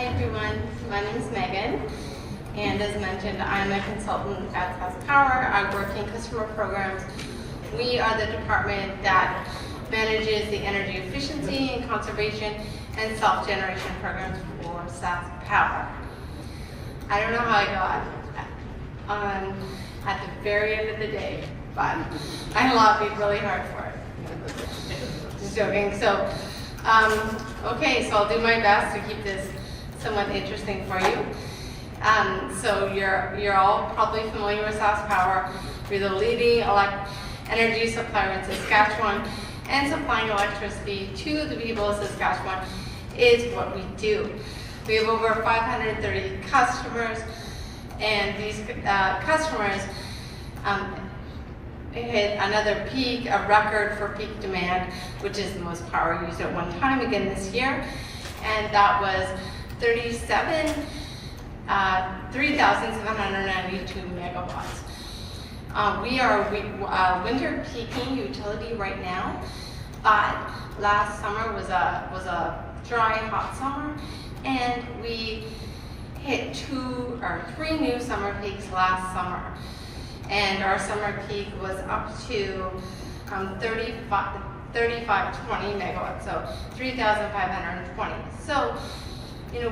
Hi everyone, my name is Megan, and as mentioned, I'm a consultant at SaskPower. I work in customer programs. We are the department that manages the energy efficiency and conservation and self-generation programs for SaskPower. I don't know how I got on at the very end of the day, but I lobbied really hard for it. Just joking. So, okay, so I'll do my best to keep this somewhat interesting for you. So you're all probably familiar with SaskPower. We're the leading energy supplier in Saskatchewan, and supplying electricity to the people of Saskatchewan is what we do. We have over 530 customers, and these customers hit another peak, a record for peak demand, which is the most power used at one time again this year, and that was 3,792 megawatts. We are winter peaking utility right now, but last summer was a dry, hot summer, and we hit 2 or 3 new summer peaks last summer. And our summer peak was up to 3520 megawatts, so 3,520. So,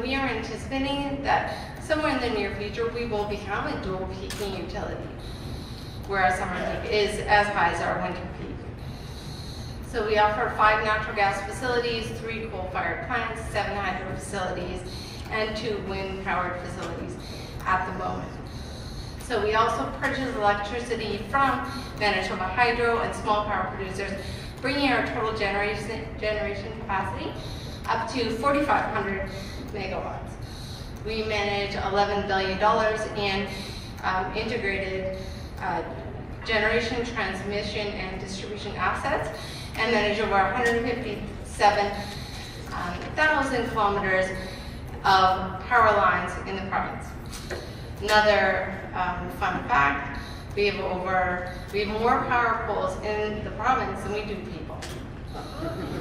we are anticipating that somewhere in the near future we will become a dual peaking utility, where our summer peak is as high as our winter peak. So we offer 5 natural gas facilities, 3 coal-fired plants, 7 hydro facilities, and 2 wind-powered facilities at the moment. So we also purchase electricity from Manitoba Hydro and small power producers, bringing our total generation capacity up to 4,500 megawatts. We manage $11 billion in integrated generation, transmission, and distribution assets, and manage over 157,000 kilometers of power lines in the province. Another fun fact, we have more power poles in the province than we do people.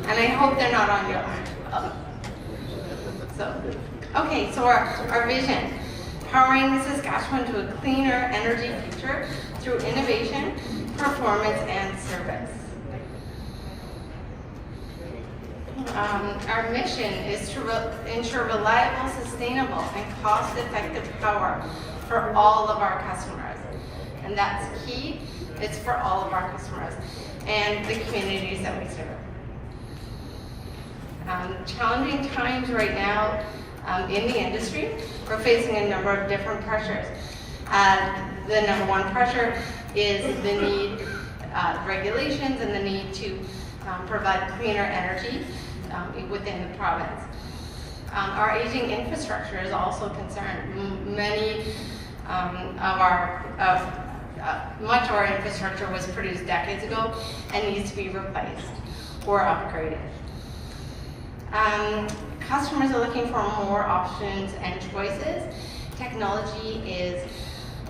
And I hope they're not on your land. So our vision, powering Saskatchewan to a cleaner energy future through innovation, performance, and service. Our mission is to ensure reliable, sustainable, and cost-effective power for all of our customers. And that's key. It's for all of our customers and the communities that we serve. Challenging times right now in the industry. We're facing a number of different pressures. The number one pressure is the need, regulations, and the need to provide cleaner energy within the province. Our aging infrastructure is also a concern. Much of our infrastructure was produced decades ago and needs to be replaced or upgraded. Customers are looking for more options and choices. Technology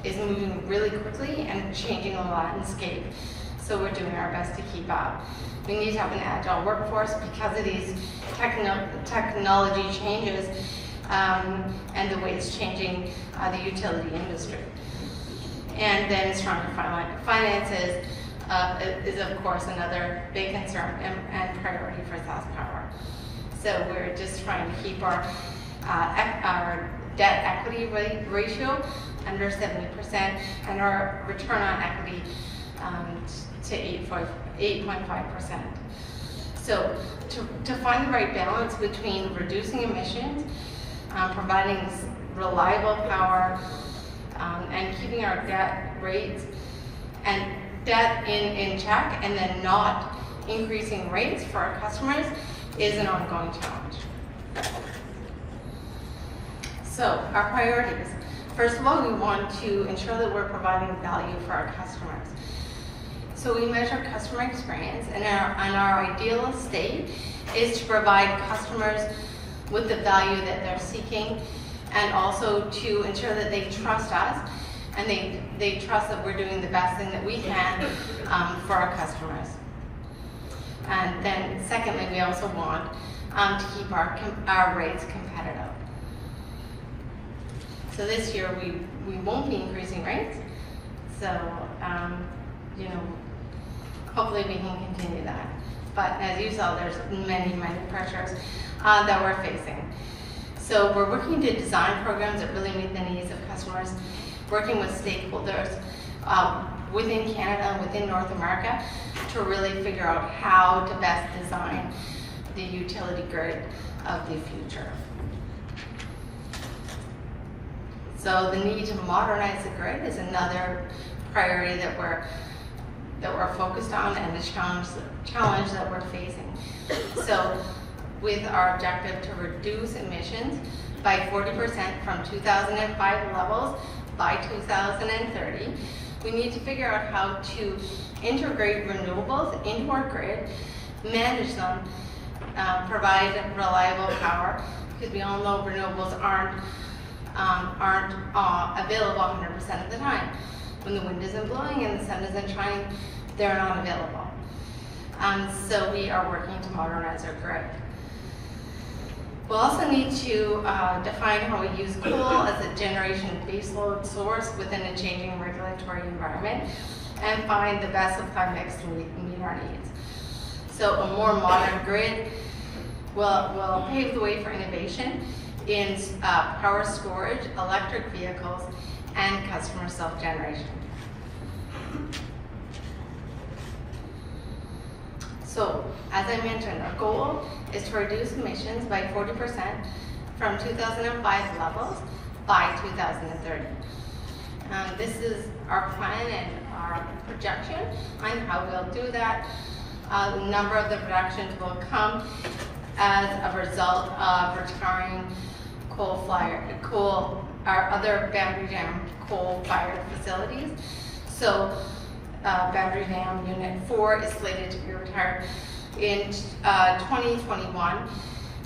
is moving really quickly and changing the landscape, so we're doing our best to keep up. We need to have an agile workforce because of these technology changes and the way it's changing the utility industry. And then stronger finances is of course another big concern and priority for SaskPower. So we're just trying to keep our debt equity ratio under 70% and our return on equity to 8.5%. So to find the right balance between reducing emissions, providing reliable power, and keeping our debt rates and debt in check, and then not increasing rates for our customers is an ongoing challenge. So our priorities. First of all, we want to ensure that we're providing value for our customers. So we measure customer experience, and our ideal state is to provide customers with the value that they're seeking, and also to ensure that they trust us and they trust that we're doing the best thing that we can for our customers. And then secondly, we also want to keep our rates competitive. So this year we won't be increasing rates. So, hopefully we can continue that. But as you saw, there's many pressures that we're facing. So we're working to design programs that really meet the needs of customers, working with stakeholders within Canada, within North America, to really figure out how to best design the utility grid of the future. So the need to modernize the grid is another priority that we're focused on, and a challenge that we're facing. So with our objective to reduce emissions by 40% from 2005 levels by 2030, we need to figure out how to integrate renewables into our grid, manage them, provide reliable power, because we all know renewables aren't available 100% of the time. When the wind isn't blowing and the sun isn't shining, they're not available. So we are working to modernize our grid. We'll also need to define how we use coal as a generation baseload source within a changing regulatory environment, and find the best supply mix to meet our needs. So a more modern grid will pave the way for innovation in power storage, electric vehicles, and customer self-generation. So, as I mentioned, our goal is to reduce emissions by 40% from 2005 levels by 2030. This is our plan and our projection on how we'll do that. A number of the projections will come as a result of retiring our other Boundary Dam coal-fired facilities. So Boundary Dam Unit 4 is slated to be retired in 2021,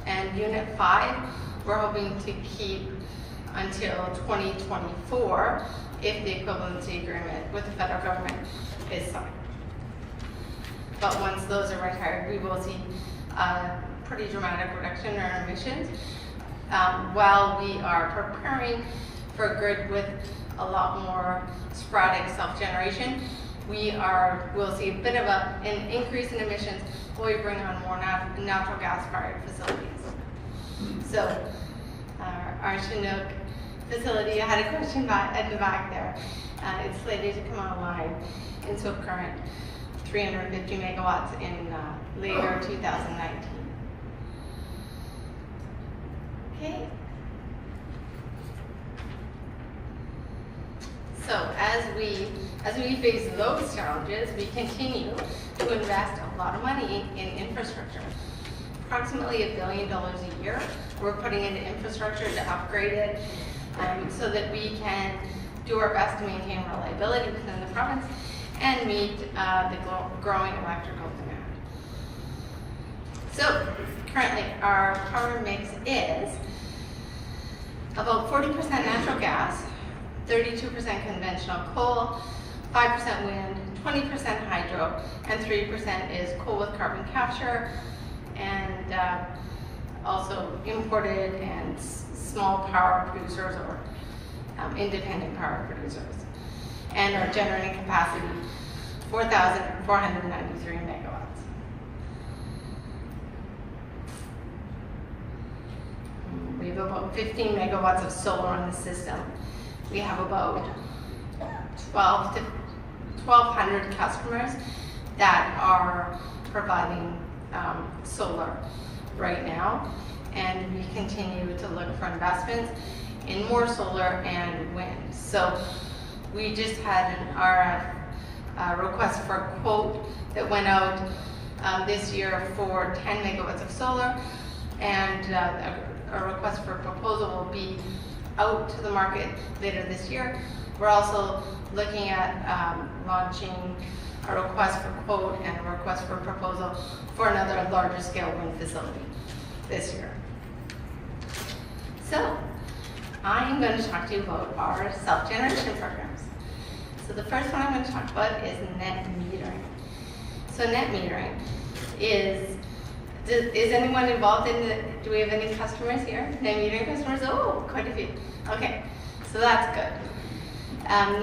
and Unit 5 we're hoping to keep until 2024 if the equivalency agreement with the federal government is signed. But once those are retired, we will see a pretty dramatic reduction in our emissions. While we are preparing for a grid with a lot more sporadic self-generation, we'll see a bit of an increase in emissions while we bring on more natural gas-fired facilities. So our Chinook facility, I had a question at the back there. It's slated to come online in Swift Current, 350 megawatts in later 2019. Okay. So as we face those challenges, we continue to invest a lot of money in infrastructure. Approximately $1 billion a year. We're putting into infrastructure to upgrade it so that we can do our best to maintain reliability within the province and meet the growing electrical demand. So currently our power mix is about 40% natural gas, 32% conventional coal, 5% wind, 20% hydro, and 3% is coal with carbon capture, and also imported and small power producers or independent power producers. And our generating capacity, 4,493 megawatts. We have about 15 megawatts of solar on the system. We have about 1,200 customers that are providing solar right now, and we continue to look for investments in more solar and wind. So we just had an RF request for a quote that went out this year for 10 megawatts of solar, and a request for proposal will be out to the market later this year. We're also looking at launching a request for quote and a request for proposal for another larger scale wind facility this year. So I'm going to talk to you about our self-generation programs. So the first one I'm going to talk about is net metering. So net metering is anyone involved in do we have any customers here? Net metering customers? Oh, quite a few. Okay. So that's good.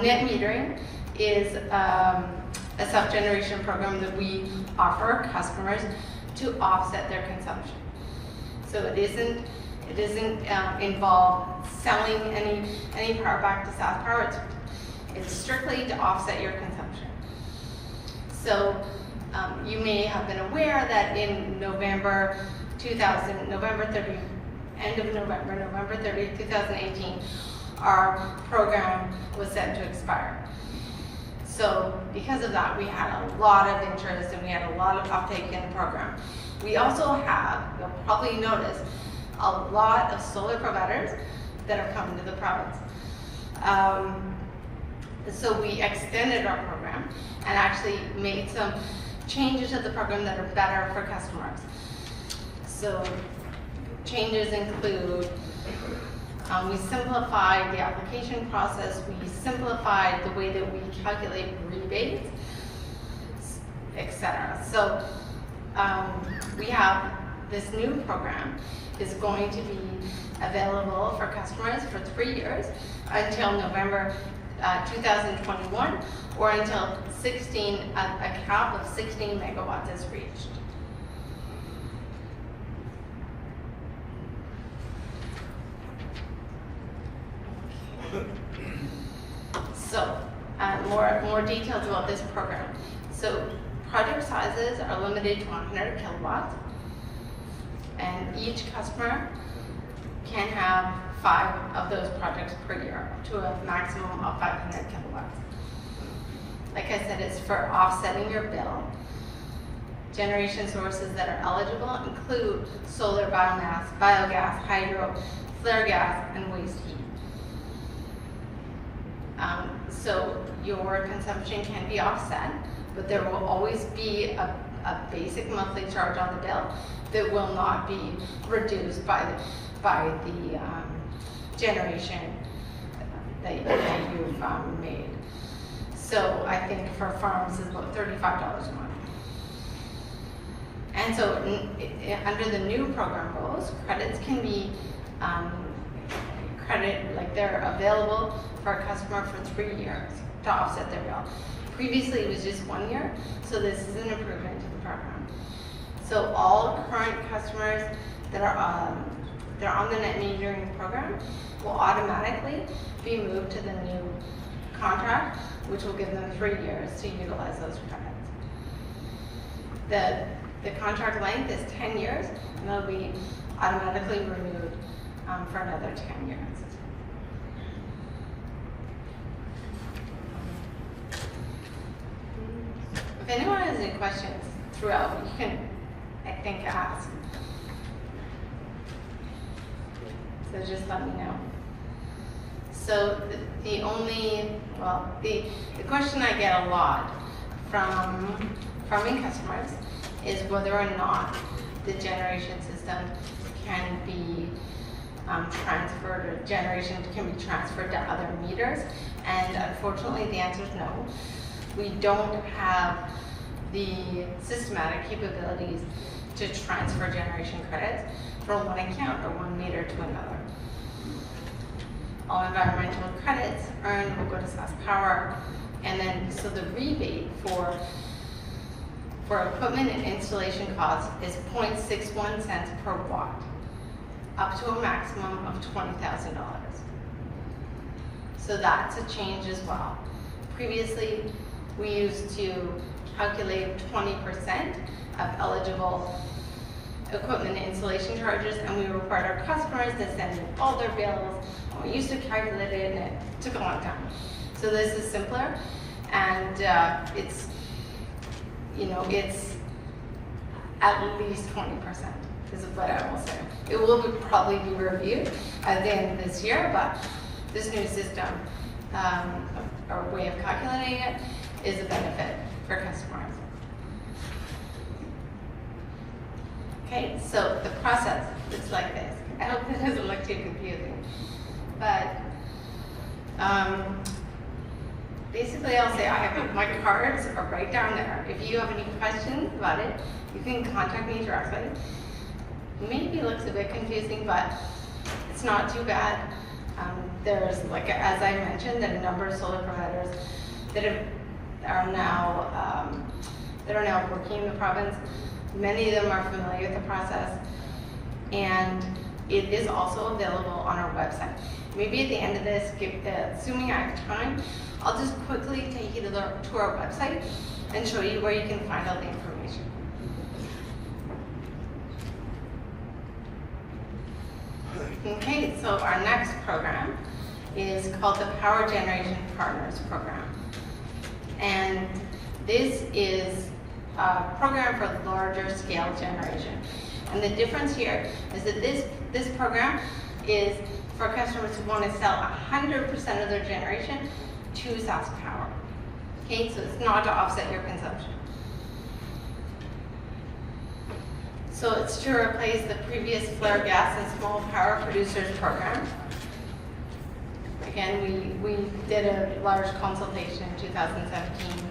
Net metering is a self-generation program that we offer our customers to offset their consumption. So it isn't involve selling any power back to SaskPower. It's strictly to offset your consumption. So you may have been aware that in November 30th, 2018, our program was set to expire. So because of that, we had a lot of interest and we had a lot of uptake in the program. We also have, you'll probably notice, a lot of solar providers that have come to the province. So we extended our program and actually made some changes to the program that are better for customers. So changes include, we simplified the application process, we simplified the way that we calculate rebates, etc. So we have this new program is going to be available for customers for 3 years until November 2021, or until a cap of 16 megawatts is reached. So, more details about this program. So, project sizes are limited to 100 kilowatts, and each customer can have 5 of those projects per year to a maximum of 500 kilowatts. Like I said, it's for offsetting your bill. Generation sources that are eligible include solar, biomass, biogas, hydro, flare gas, and waste heat. So your consumption can be offset, but there will always be a basic monthly charge on the bill that will not be reduced by the generation that you've made. So I think for farms it's about $35 a month. And so under the new program rules, credits can be they're available for a customer for 3 years to offset their bill. Previously it was just 1 year, so this is an improvement to the program. So all current customers that are on the net metering program will automatically be moved to the new contract, which will give them 3 years to utilize those credits. The contract length is 10 years, and they'll be automatically renewed for another 10 years. If anyone has any questions throughout, you can, I think, ask. So just let me know. So the question I get a lot from farming customers is whether or not the generation system can be transferred, or generation can be transferred to other meters. And unfortunately, the answer is no. We don't have the systematic capabilities to transfer generation credits from one account or one meter to another. All environmental credits earned will go to SaskPower, and then so the rebate for equipment and installation costs is 0.61 cents per watt, up to a maximum of $20,000. So that's a change as well. Previously, we used to calculate 20% of eligible equipment and installation charges, and we required our customers to send in all their bills. And we used to calculate it, and it took a long time. So this is simpler, and it's at least 20%. Is what I will say. It will probably be reviewed at the end of this year, but this new system, or way of calculating it, is a benefit for customers. Okay, so the process looks like this. I hope it doesn't look too confusing, but basically I'll say my cards are right down there. If you have any questions about it, you can contact me directly. Maybe it looks a bit confusing, but it's not too bad. There's, like as I mentioned, a number of solar providers that are now working in the province. Many of them are familiar with the process, and it is also available on our website. Maybe at the end of this, assuming I have time, I'll just quickly take you to our website and show you where you can find all the information. Okay, so our next program is called the Power Generation Partners Program. And this is a program for larger scale generation. And the difference here is that this program is for customers who want to sell 100% of their generation to SaskPower. Okay, so it's not to offset your consumption. So it's to replace the previous flare gas and small power producers program. Again, we did a large consultation in 2017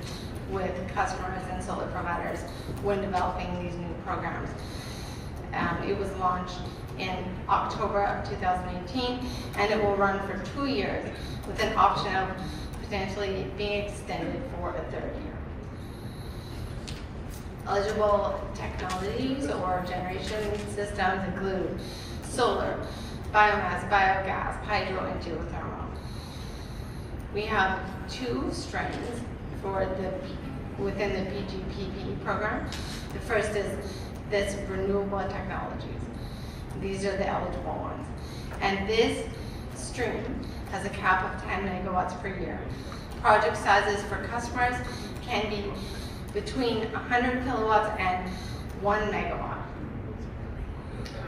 with customers and solar providers when developing these new programs. It was launched in October of 2018, and it will run for 2 years with an option of potentially being extended for a third year. Eligible technologies or generation systems include solar, biomass, biogas, hydro, and geothermal. We have 2 streams within the PGPP program. The first is this Renewable Technologies. These are the eligible ones. And this stream has a cap of 10 megawatts per year. Project sizes for customers can be between 100 kilowatts and 1 megawatt.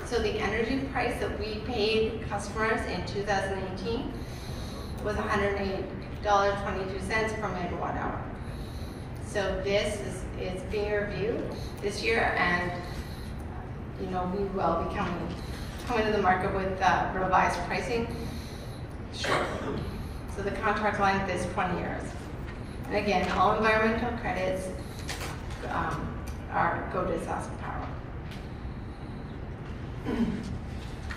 So the energy price that we paid customers in 2018 was $108.22 per megawatt hour. So this is being reviewed this year, and we will be coming to the market with revised pricing shortly. So the contract length is 20 years. And again, all environmental credits go to SaskPower.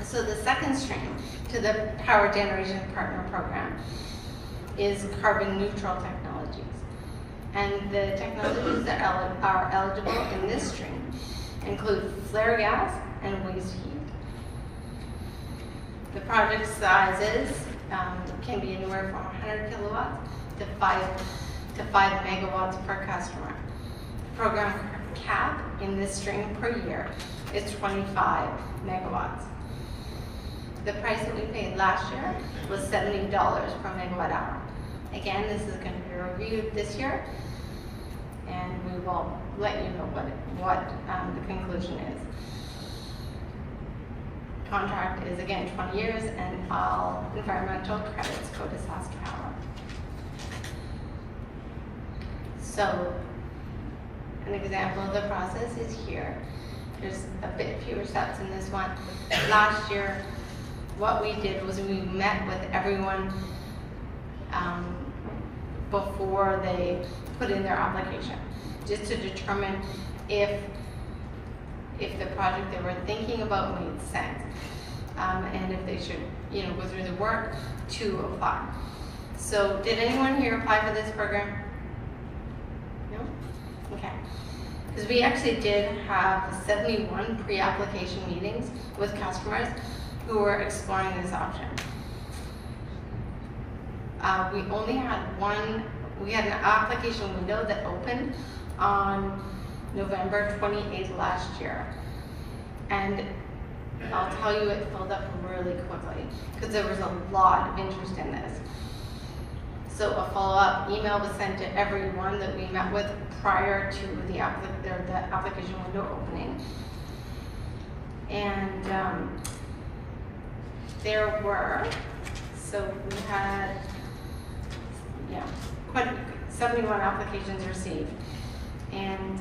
So the second stream to the Power Generation Partner Program is carbon neutral technologies. And the technologies that are eligible in this stream include flare gas and waste heat. The project sizes can be anywhere from 100 kilowatts to 5 megawatts per customer. The program cap in this stream per year is 25 megawatts. The price that we paid last year was $70 per megawatt hour. Again, this is going to be reviewed this year, and we will let you know what the conclusion is. Contract is again 20 years, and all environmental credits go to SaskPower. So an example of the process is here. There's a bit fewer steps in this one. Last year, what we did was we met with everyone before they put in their application, just to determine if the project they were thinking about made sense, and if they should, go through the work to apply. So, did anyone here apply for this program? No? Okay. Because we actually did have 71 pre-application meetings with customers who were exploring this option. We only had we had an application window that opened on November 28th last year. And I'll tell you, it filled up really quickly because there was a lot of interest in this. So a follow-up email was sent to everyone that we met with prior to the application window opening. And there were, so we had, quite 71 applications received, and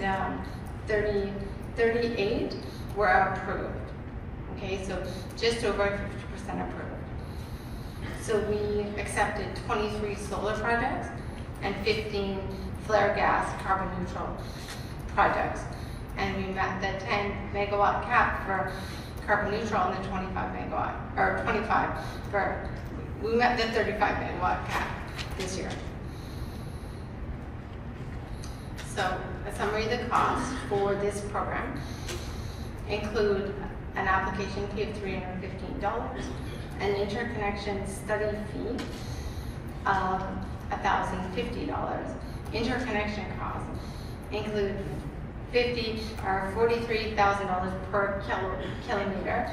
38 were approved. Okay, so just over 50% approved. So we accepted 23 solar projects and 15 flare gas carbon neutral projects. And we met the 10 megawatt cap for carbon neutral and the 25 for we met the 35 megawatt cap this year. So a summary of the costs for this program include an application fee of $315, an interconnection study fee of $1,050. Interconnection costs include $43,000 per kilometer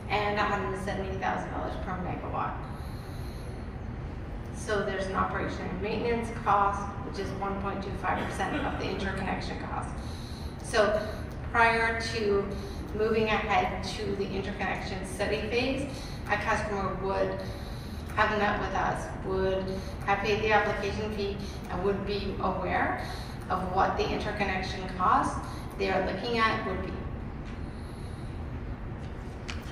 and $170,000 per megawatt. So there's an operation and maintenance cost, which is 1.25% of the interconnection cost. So prior to moving ahead to the interconnection study phase, a customer would have met with us, would have paid the application fee, and would be aware of what the interconnection costs they are looking at would be.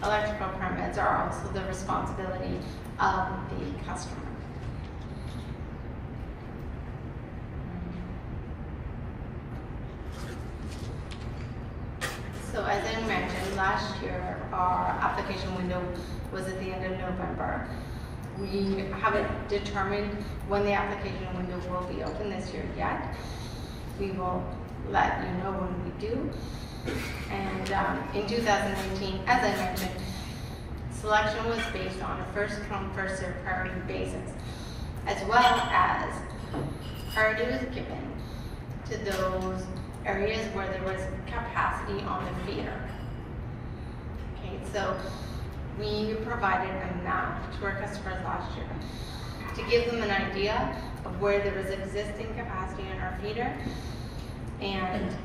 Electrical permits are also the responsibility of the customer. So as I mentioned, last year our application window was at the end of November. We haven't determined when the application window will be open this year yet. We will let you know when we do. And in 2019, as I mentioned, selection was based on a first come, first served priority basis, as well as priority was given to those areas where there was capacity on the feeder. Okay, so we provided a map to our customers last year to give them an idea of where there was existing capacity in our feeder and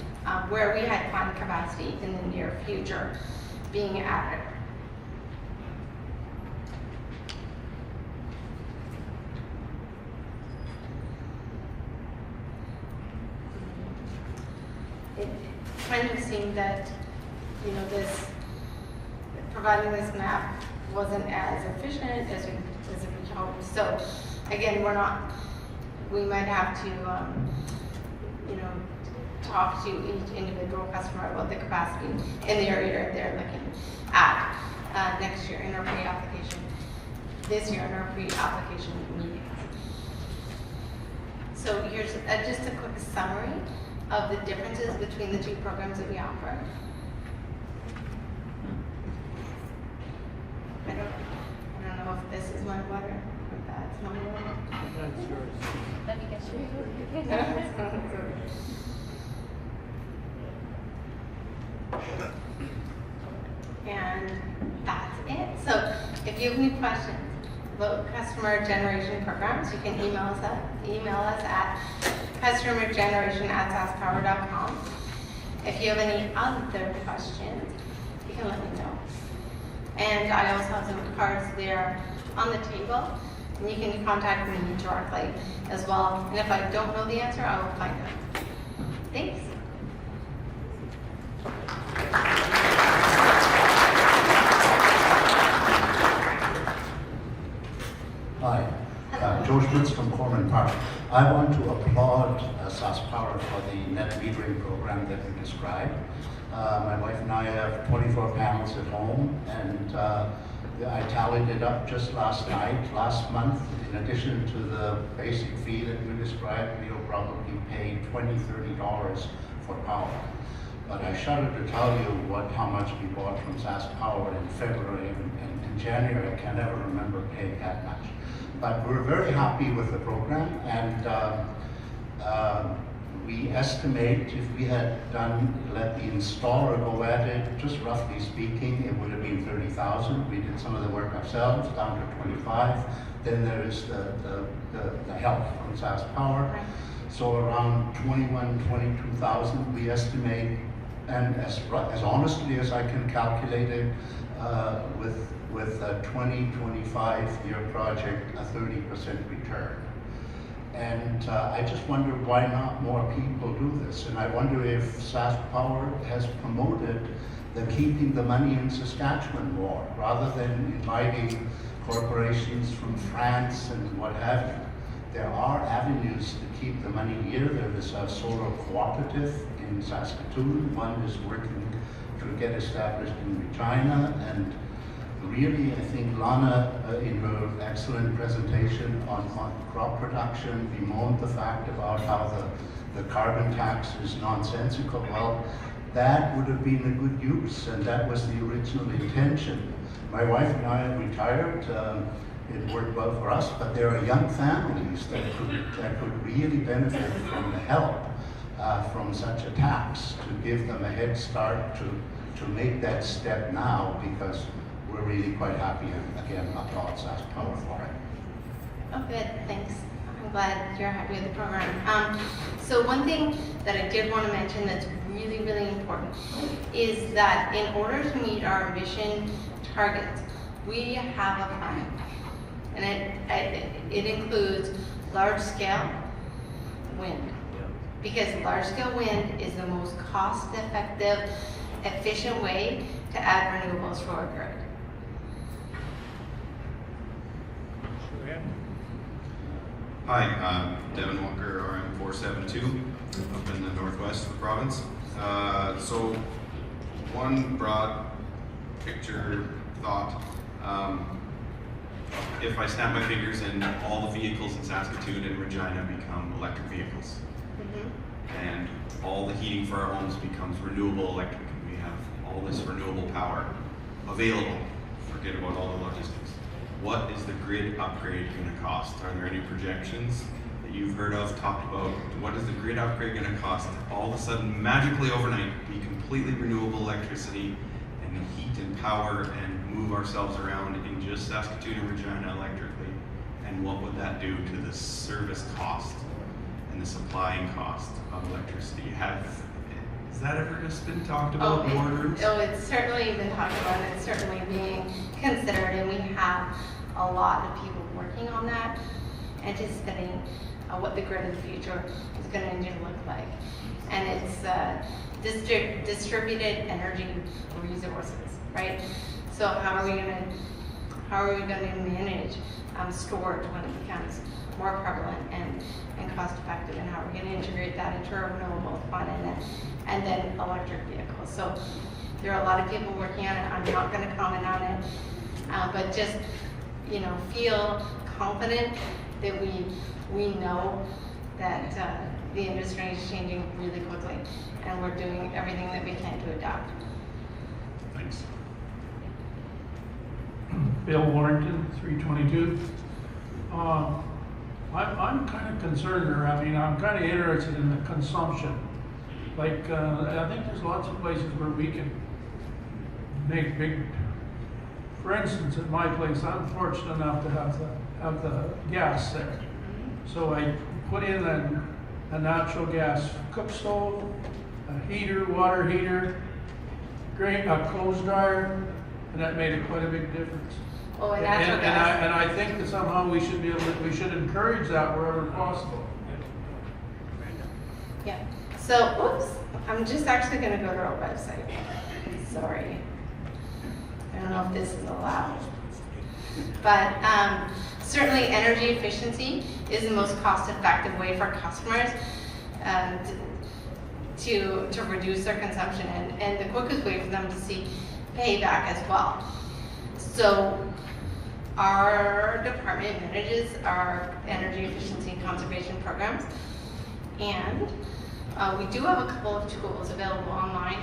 where we had planned capacity in the near future being added. It kind of seemed that, you know, providing this map wasn't as efficient as we hoped. So again, we might have to, you know, talk to each individual customer about the capacity in the area they're looking at next year in our pre-application, this year in our pre-application meetings. So here's just a quick summary of the differences between the two programs that we offer. I don't know if this is my water or that's my water. That's yours. Let me get you. And that's it. So if you have any questions about customer generation programs, you can email us at customergeneration@saskpower.com. If you have any other questions, you can let me know. And I also have some cards there on the table, and you can contact me directly as well. And if I don't know the answer, I will find out. Thanks. Hi, Joe Schmitz from Corman Park. I want to applaud SaskPower for the net metering program that you described. My wife and I have 24 panels at home, and I tallied it up just last month. In addition to the basic fee that you described, we'll probably pay $20, $30 for power. But I shudder to tell you how much we bought from SaskPower in February and in January. I can never remember paying that much. But we're very happy with the program, and we estimate if we had let the installer go at it, just roughly speaking, it would have been $30,000. We did some of the work ourselves, down to $25,000. Then there is the help from SaskPower. Right. So around $21,000, $22,000 we estimate, and as honestly as I can calculate it, with a 25-year project, a 30% return. And I just wonder why not more people do this. And I wonder if SaskPower has promoted the keeping the money in Saskatchewan more, rather than inviting corporations from France and what have you. There are avenues to keep the money here. There is a solar cooperative in Saskatoon. One is working to get established in Regina, and really, I think Lana, in her excellent presentation on crop production, bemoaned the fact about how the carbon tax is nonsensical. Well, that would have been a good use, and that was the original intention. My wife and I are retired. It worked well for us, but there are young families that could really benefit from the help from such a tax, to give them a head start to make that step now, because we're really quite happy, and again, applaud SaskPower for it. Oh, good, thanks. I'm glad you're happy with the program. So one thing that I did want to mention that's really, really important is that in order to meet our emission targets, we have a plan. And it includes large-scale wind. Because large-scale wind is the most cost-effective, efficient way to add renewables to our grid. Hi, I'm Devin Walker, RM472, up in the northwest of the province. So, one broad picture thought, if I snap my fingers and all the vehicles in Saskatoon and Regina become electric vehicles, and all the heating for our homes becomes renewable electric, and we have all this renewable power available, forget about all the logistics. What is the grid upgrade going to cost? Are there any projections that you've heard of, talked about? What is the grid upgrade going to cost? All of a sudden, magically overnight, be completely renewable electricity and heat and power and move ourselves around in just Saskatoon and Regina electrically? And what would that do to the service cost and the supplying cost of electricity? Has that ever just been talked about in boardrooms? It's certainly been talked about, and it's certainly being considered, and we have a lot of people working on that, anticipating what the grid of the future is going to need to look like. And it's distributed energy resources, right? So how are we going to manage storage when it becomes more prevalent and cost effective, and how we're going to integrate that into our renewable fund and then electric vehicles. So there are a lot of people working on it. I'm not going to comment on it, but just feel confident that we know that the industry is changing really quickly, and we're doing everything that we can to adapt. Thanks. Bill Warrington, 322. I'm kind of concerned, or I'm kind of interested in the consumption. Like, I think there's lots of places where we can make big. For instance, at my place, I'm fortunate enough to have the gas there. So I put in a natural gas cook stove, a heater, water heater, a clothes dryer, and that made quite a big difference. Oh, and natural gas. And I think that somehow we should encourage that wherever possible. Yeah. So, oops, I'm just actually going to go to our website. Sorry. I don't know if this is allowed. But certainly energy efficiency is the most cost-effective way for customers to reduce their consumption, and the quickest way for them to see payback as well. So our department manages our energy efficiency and conservation programs, and we do have a couple of tools available online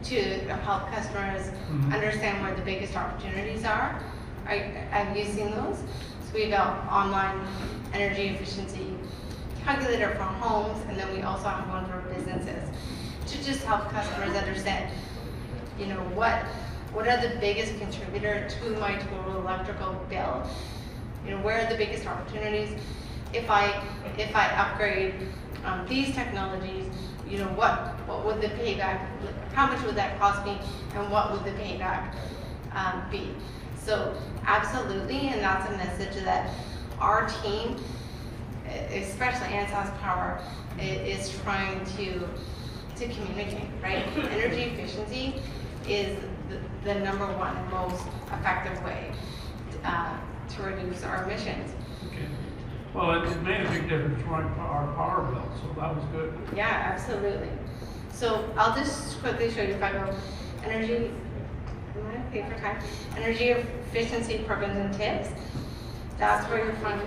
to help customers understand where the biggest opportunities are. Have you seen those? So we have online energy efficiency calculator for homes, and then we also have one for businesses to just help customers understand, what are the biggest contributor to my total electrical bill? Where are the biggest opportunities? If I upgrade these technologies, what would the payback? How much would that cost me, and what would the payback be? So absolutely, and that's a message that our team, especially SaskPower, is trying to communicate. Right? Energy efficiency is the number one most effective way to reduce our emissions. Okay. Well, it made a big difference for our power bill, so that was good. Yeah, absolutely. So I'll just quickly show you if I go energy am I okay for time? Energy efficiency programs and tips. That's where you'll find.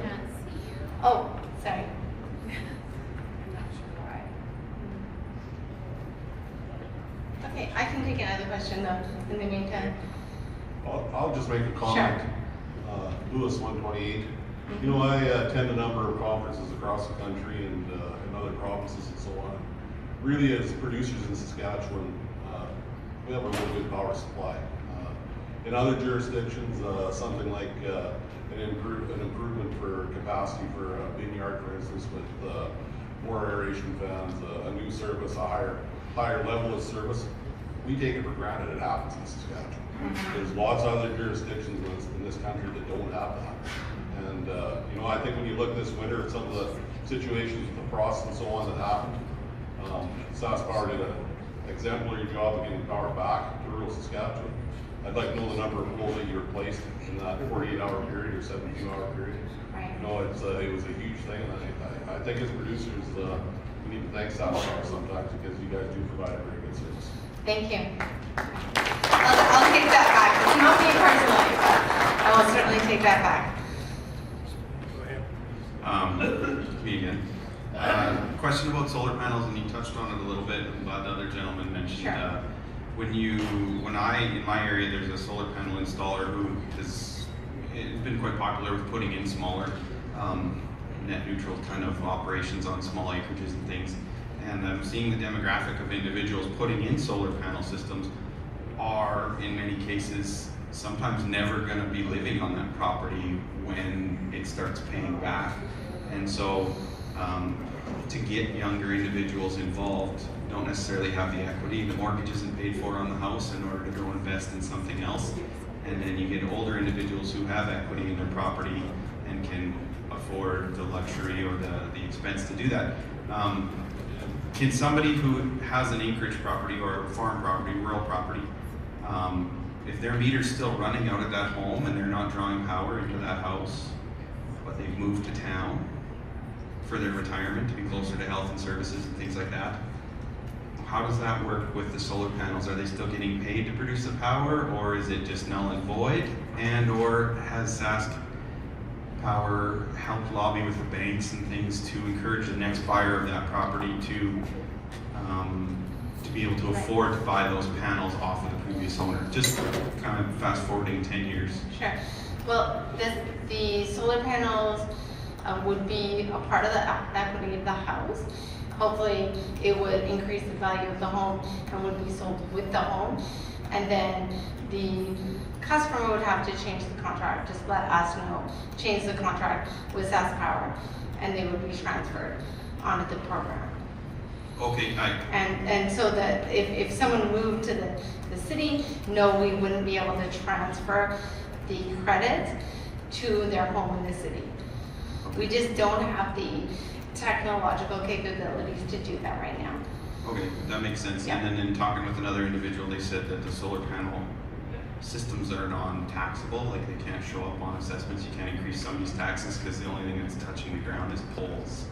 Oh, sorry. Okay, I can take another question though in the meantime. I'll just make a comment. Lewis 128. You know, I attend a number of conferences across the country and in other provinces and so on. Really, as producers in Saskatchewan, we have a really good power supply. In other jurisdictions, something like an improvement for capacity for a vineyard, for instance, with more aeration fans, a new service, a higher level of service. We take it for granted it happens in Saskatchewan. There's lots of other jurisdictions in this country that don't have that. And you know, I think when you look this winter at some of the situations with the frost and so on that happened, SaskPower did an exemplary job of getting power back to rural Saskatchewan. I'd like to know the number of poles that you replaced in that 48-hour period or 72-hour period. Right. You know, it was a huge thing, and I think as producers, we need to thank SaskPower sometimes because you guys do provide a very good service. Thank you. I'll take that back. It's not me personally, but I will certainly take that back. Me again. Question about solar panels, and you touched on it a little bit. I'm glad the other gentleman mentioned. Sure. In my area, there's a solar panel installer who has been quite popular with putting in smaller, net neutral kind of operations on small acreages and things. And I'm seeing the demographic of individuals putting in solar panel systems are, in many cases, sometimes never going to be living on that property when it starts paying back. And so to get younger individuals involved, don't necessarily have the equity, the mortgage isn't paid for on the house in order to go invest in something else. And then you get older individuals who have equity in their property and can afford the luxury or the expense to do that. Can somebody who has an acreage property or farm property, rural property, if their meter's still running out of that home and they're not drawing power into that house, but they've moved to town for their retirement to be closer to health and services and things like that, how does that work with the solar panels? Are they still getting paid to produce the power, or is it just null and void? And or has SaskPower helped lobby with the banks and things to encourage the next buyer of that property to be able to afford to buy those panels off of the previous owner? Just kind of fast forwarding 10 years. Sure. Well, the solar panels would be a part of the equity of the house. Hopefully, it would increase the value of the home and would be sold with the home. And then the customer would have to change the contract, just let us know, change the contract with SaskPower, and they would be transferred onto the program. Okay, And so that if someone moved to the city, no, we wouldn't be able to transfer the credits to their home in the city. We just don't have the technological capabilities to do that right now. okay, that makes sense. Yeah. And then in talking with another individual, they said that the solar panel systems are non-taxable, like they can't show up on assessments. You can't increase somebody's taxes because the only thing that's touching the ground is poles.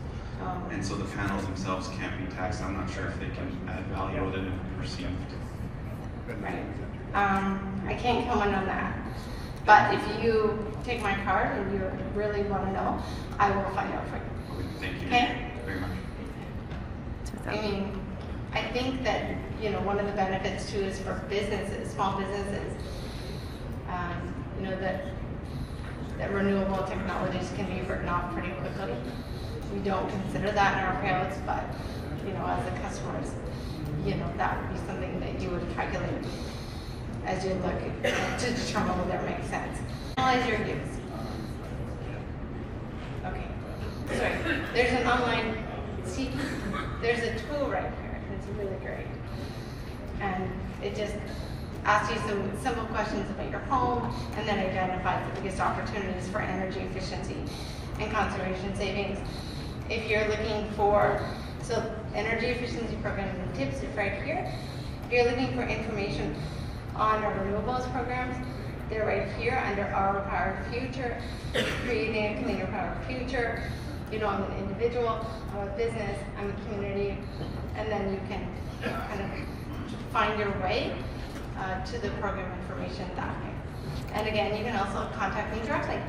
And so the panels themselves can't be taxed. I'm not sure if they can add value other than perceived. Right. I can't comment on that. But if you take my card and you really want to know, I will find out for you. Okay, thank you Okay. very much. I mean, I think that, you know, one of the benefits too is for businesses, small businesses, you know, that renewable technologies can be written off pretty quickly. We don't consider that in our payouts, but, you know, as the customers, you know, that would be something that you would calculate as you look to determine whether it makes sense. Analyze your use. Okay, sorry, there's an online, see, there's a tool right here, it's really great. And it just asks you some simple questions about your home, and then identifies the biggest opportunities for energy efficiency and conservation savings. If you're looking for, so energy efficiency programs and tips is right here. If you're looking for information on our renewables programs, they're right here under Our Power Future, creating a cleaner power future. You know, I'm an individual, I'm a business, I'm a community, and then you can kind of find your way to the program information that way. And again, you can also contact me directly.